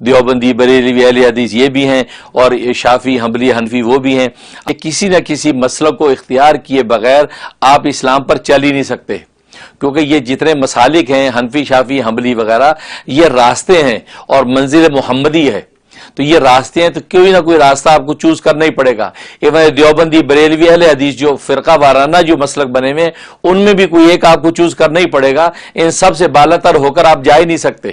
دیوبندی بریلوی اہل حدیث یہ بھی ہیں، اور شافعی حنبلی حنفی وہ بھی ہیں. کسی نہ کسی مسلک کو اختیار کیے بغیر آپ اسلام پر چل ہی نہیں سکتے، کیونکہ یہ جتنے مسالک ہیں حنفی شافعی حنبلی وغیرہ یہ راستے ہیں اور منزل محمدی ہے. تو یہ راستے ہیں تو کوئی نہ کوئی راستہ آپ کو چوز کرنا ہی پڑے گا. ایون دیوبندی بریلوی اہل حدیث جو فرقہ وارانہ جو مسلک بنے ہوئے ہیں ان میں بھی کوئی ایک آپ کو چوز کرنا ہی پڑے گا. ان سب سے بالا تر ہو کر آپ جا ہی نہیں سکتے.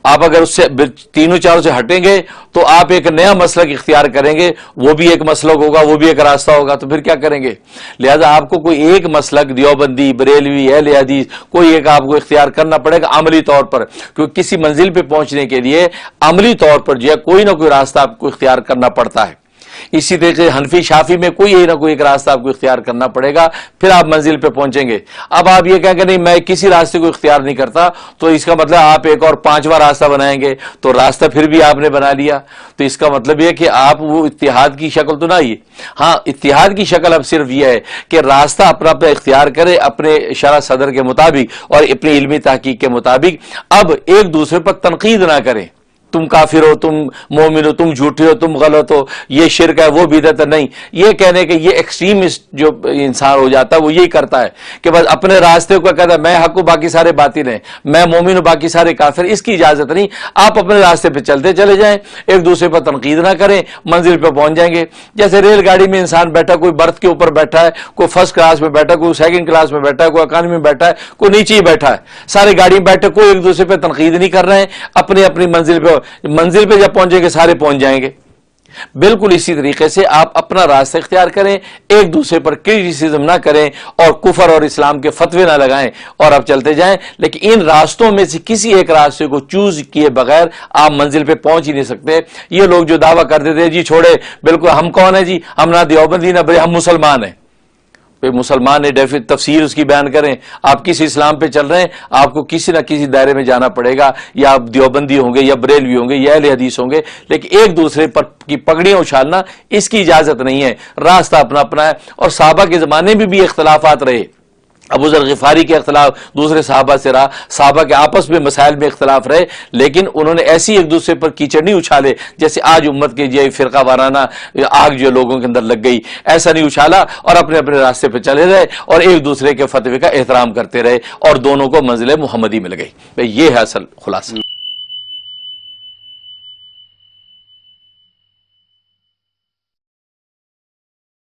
آپ اگر اس سے تینوں چاروں سے ہٹیں گے تو آپ ایک نیا مسلک اختیار کریں گے، وہ بھی ایک مسلک ہوگا، وہ بھی ایک راستہ ہوگا، تو پھر کیا کریں گے؟ لہذا آپ کو کوئی ایک مسلک دیوبندی بریلوی اہل حدیث کوئی ایک آپ کو اختیار کرنا پڑے گا عملی طور پر، کیونکہ کسی منزل پہ پہنچنے کے لیے عملی طور پر جو ہے کوئی نہ کوئی راستہ آپ کو اختیار کرنا پڑتا ہے. اسی طریقے سے حنفی شافی میں کوئی نہ کوئی ایک راستہ آپ کو اختیار کرنا پڑے گا، پھر آپ منزل پہ پہنچیں گے. اب آپ یہ کہیں کہ نہیں میں کسی راستے کو اختیار نہیں کرتا، تو اس کا مطلب آپ ایک اور پانچواں راستہ بنائیں گے، تو راستہ پھر بھی آپ نے بنا لیا. تو اس کا مطلب یہ کہ آپ وہ اتحاد کی شکل تو نہ ہی. ہاں اتحاد کی شکل اب صرف یہ ہے کہ راستہ اپنا اپنا اختیار کرے اپنے شرع صدر کے مطابق اور اپنی علمی تحقیق کے مطابق. اب ایک دوسرے پر تنقید نہ کریں، تم کافر ہو، تم مومن ہو، تم جھوٹے ہو، تم غلط ہو، یہ شرک ہے، وہ بدعت ہے. نہیں، یہ کہنے کہ یہ ایکسٹریمسٹ جو انسان ہو جاتا ہے وہ یہی کرتا ہے کہ بس اپنے راستے کو کہتا ہے میں حق ہوں باقی سارے باطل ہیں، میں مومن ہوں باقی سارے کافر. اس کی اجازت نہیں. آپ اپنے راستے پہ چلتے چلے جائیں، ایک دوسرے پر تنقید نہ کریں، منزل پہ پہنچ جائیں گے. جیسے ریل گاڑی میں انسان بیٹھا، کوئی برتھ کے اوپر بیٹھا ہے، کوئی فرسٹ کلاس میں بیٹھا ہے، کوئی سیکنڈ کلاس میں بیٹھا ہے، کوئی اکانومی میں بیٹھا ہے، کوئی نیچے ہی بیٹھا ہے، سارے گاڑی میں بیٹھے، کوئی ایک دوسرے پہ تنقید نہیں کر رہے ہیں، اپنی اپنی منزل پہ جب پہنچیں گے سارے پہنچ جائیں گے. بالکل اسی طریقے سے آپ اپنا راستہ اختیار کریں، ایک دوسرے پر کرٹیسزم نہ کریں اور کفر اور اسلام کے فتوے نہ لگائیں اور آپ چلتے جائیں. لیکن ان راستوں میں سے کسی ایک راستے کو چوز کیے بغیر آپ منزل پہ پہنچ ہی نہیں سکتے. یہ لوگ جو دعویٰ کرتے تھے جی چھوڑے بالکل ہم کون ہیں جی، ہم نہ دیوبندی نہ ہم مسلمان ہیں. مسلمان نے تفسیر اس کی بیان کریں. آپ کس اسلام پہ چل رہے ہیں، آپ کو کسی نہ کسی دائرے میں جانا پڑے گا، یا آپ دیوبندی ہوں گے یا بریلوی ہوں گے یا اہل حدیث ہوں گے، لیکن ایک دوسرے پر کی پگڑیاں اچھالنا اس کی اجازت نہیں ہے. راستہ اپنا اپنا ہے. اور صحابہ کے زمانے میں بھی اختلافات رہے. ابو ذر غفاری کے اختلاف دوسرے صحابہ سے رہا، صحابہ کے آپس میں مسائل میں اختلاف رہے، لیکن انہوں نے ایسی ایک دوسرے پر کیچڑ نہیں اچھالے جیسے آج امت کے یہ فرقہ وارانہ آگ جو لوگوں کے اندر لگ گئی. ایسا نہیں اچھالا اور اپنے اپنے راستے پہ چلے رہے اور ایک دوسرے کے فتوے کا احترام کرتے رہے اور دونوں کو منزل محمدی مل گئی. یہ ہے اصل خلاصہ.